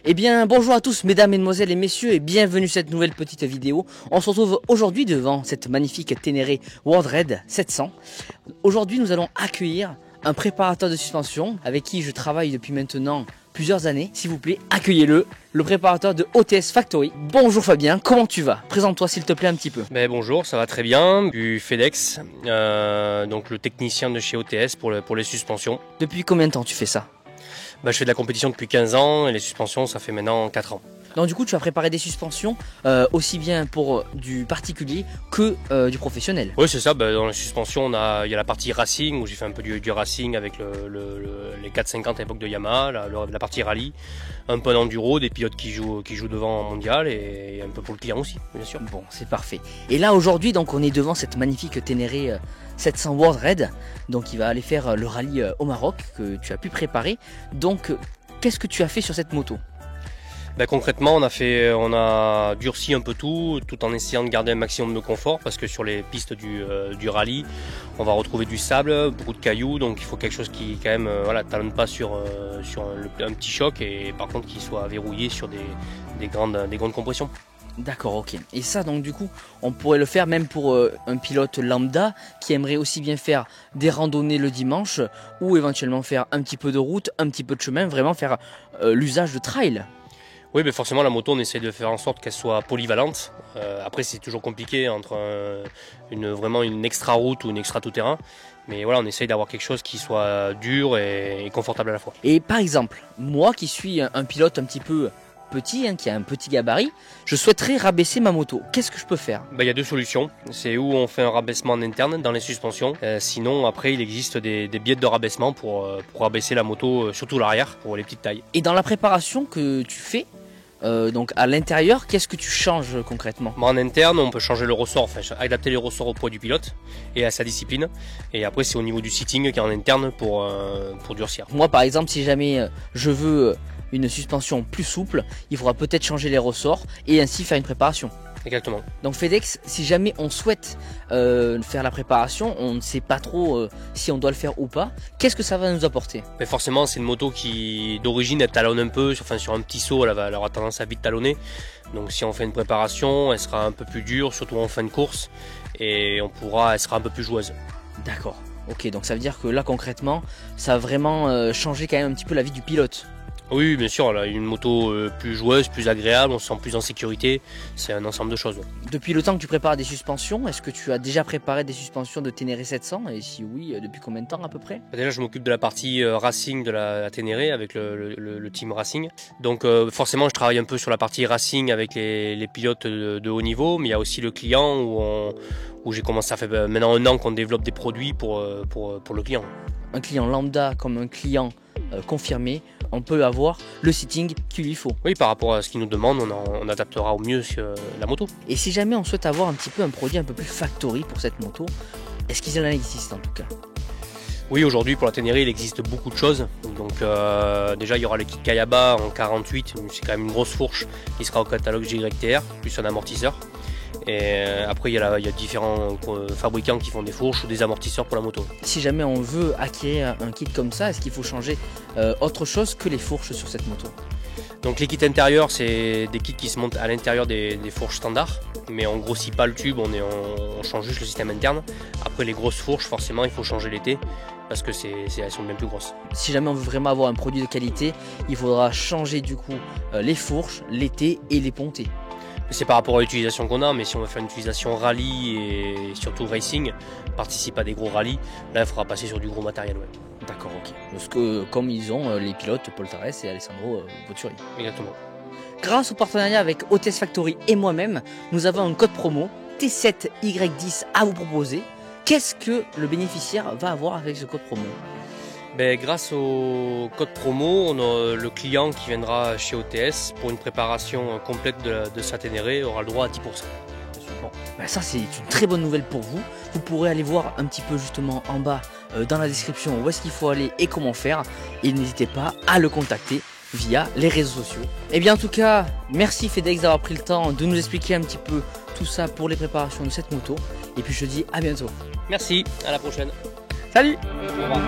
Eh bien bonjour à tous mesdames, mesdemoiselles et messieurs et bienvenue sur cette nouvelle petite vidéo. On se retrouve aujourd'hui devant cette magnifique Ténéré World Red 700. Aujourd'hui nous allons accueillir un préparateur de suspension avec qui je travaille depuis maintenant plusieurs années. S'il vous plaît, accueillez-le, le préparateur de OTS Factory. Bonjour Fabien, comment tu vas? Présente-toi s'il te plaît un petit peu. Bonjour, ça va très bien, du FedEx, donc le technicien de chez OTS pour les suspensions. Depuis combien de temps tu fais ça? Je fais de la compétition depuis 15 ans et les suspensions ça fait maintenant 4 ans. Donc du coup tu as préparé des suspensions aussi bien pour du particulier que du professionnel. Oui c'est ça, dans les suspensions il y a la partie racing où j'ai fait un peu du racing avec les 450 à l'époque de Yamaha, la partie rallye, un peu d'enduro, des pilotes qui jouent devant en mondial et un peu pour le client aussi bien sûr. Bon c'est parfait. Et là aujourd'hui donc on est devant cette magnifique Ténéré 700 World Red, donc il va aller faire le rallye au Maroc que tu as pu préparer. Donc qu'est-ce que tu as fait sur cette moto? Concrètement, on a durci un peu tout en essayant de garder un maximum de confort parce que sur les pistes du rallye, on va retrouver du sable, beaucoup de cailloux, donc il faut quelque chose qui quand même talonne pas sur un petit choc et par contre qui soit verrouillé sur des grandes compressions. D'accord, ok. Et ça donc du coup on pourrait le faire même pour un pilote lambda qui aimerait aussi bien faire des randonnées le dimanche ou éventuellement faire un petit peu de route, un petit peu de chemin, vraiment faire l'usage de trail. Oui, mais forcément la moto on essaie de faire en sorte qu'elle soit polyvalente. Après c'est toujours compliqué entre vraiment une extra route ou une extra tout-terrain. Mais voilà, on essaye d'avoir quelque chose qui soit dur et confortable à la fois. Et par exemple, moi qui suis un pilote un petit peu petit, qui a un petit gabarit, je souhaiterais rabaisser ma moto. Qu'est-ce que je peux faire? Il y a deux solutions. C'est où on fait un rabaissement en interne dans les suspensions. Sinon, après, il existe des biais de rabaissement pour rabaisser la moto, surtout l'arrière, pour les petites tailles. Et dans la préparation que tu fais, donc à l'intérieur, qu'est-ce que tu changes concrètement? En interne, on peut changer le ressort, enfin adapter les ressorts au poids du pilote et à sa discipline. Et après, c'est au niveau du seating qui est en interne pour durcir. Moi, par exemple, si jamais je veux une suspension plus souple, il faudra peut-être changer les ressorts et ainsi faire une préparation. Exactement. Donc FedEx, si jamais on souhaite faire la préparation, on ne sait pas trop si on doit le faire ou pas, qu'est-ce que ça va nous apporter? Mais forcément c'est une moto qui d'origine elle talonne un peu, sur un petit saut elle aura tendance à vite talonner. Donc si on fait une préparation, elle sera un peu plus dure, surtout en fin de course, et elle sera un peu plus joueuse. D'accord, ok, donc ça veut dire que là concrètement, ça va vraiment changer quand même un petit peu la vie du pilote. Oui, bien sûr, là, une moto plus joueuse, plus agréable, on se sent plus en sécurité, c'est un ensemble de choses. Depuis le temps que tu prépares des suspensions, est-ce que tu as déjà préparé des suspensions de Ténéré 700 et si oui, depuis combien de temps à peu près? Déjà je m'occupe de la partie racing de la Ténéré avec le team racing. Donc forcément je travaille un peu sur la partie racing avec les pilotes de haut niveau, mais il y a aussi le client où j'ai commencé à faire maintenant un an qu'on développe des produits pour le client. Un client lambda comme un client confirmé, on peut avoir le seating qu'il lui faut. Oui, par rapport à ce qu'il nous demande, on adaptera au mieux la moto. Et si jamais on souhaite avoir un petit peu un produit un peu plus factory pour cette moto, est-ce qu'il en existe en tout cas? Oui, aujourd'hui pour la Ténéré il existe beaucoup de choses. Donc déjà il y aura le kit Kayaba en 48, c'est quand même une grosse fourche qui sera au catalogue GYTR, plus un amortisseur. Et après il y a différents fabricants qui font des fourches ou des amortisseurs pour la moto. Si jamais on veut acquérir un kit comme ça, est-ce qu'il faut changer autre chose que les fourches sur cette moto? Donc les kits intérieurs c'est des kits qui se montent à l'intérieur des fourches standards, mais on grossit pas le tube, on change juste le système interne. Après les grosses fourches forcément il faut changer l'été parce que elles sont bien plus grosses. Si jamais on veut vraiment avoir un produit de qualité, il faudra changer du coup les fourches, l'été et les pontées. C'est par rapport à l'utilisation qu'on a, mais si on veut faire une utilisation rallye et surtout racing, participe à des gros rallyes, là il faudra passer sur du gros matériel. Ouais. D'accord, ok. Parce que comme ils ont les pilotes Paul Tarès et Alessandro Botturi. Exactement. Grâce au partenariat avec OTS Factory et moi-même, nous avons un code promo T7Y10 à vous proposer. Qu'est-ce que le bénéficiaire va avoir avec ce code promo? Grâce au code promo, on a le client qui viendra chez OTS pour une préparation complète de sa Ténéré aura le droit à 10%. Bon, ça c'est une très bonne nouvelle pour vous. Vous pourrez aller voir un petit peu justement en bas dans la description où est-ce qu'il faut aller et comment faire. Et n'hésitez pas à le contacter via les réseaux sociaux. Et bien en tout cas, merci FedEx d'avoir pris le temps de nous expliquer un petit peu tout ça pour les préparations de cette moto. Et puis je te dis à bientôt. Merci, à la prochaine. Salut. Au revoir.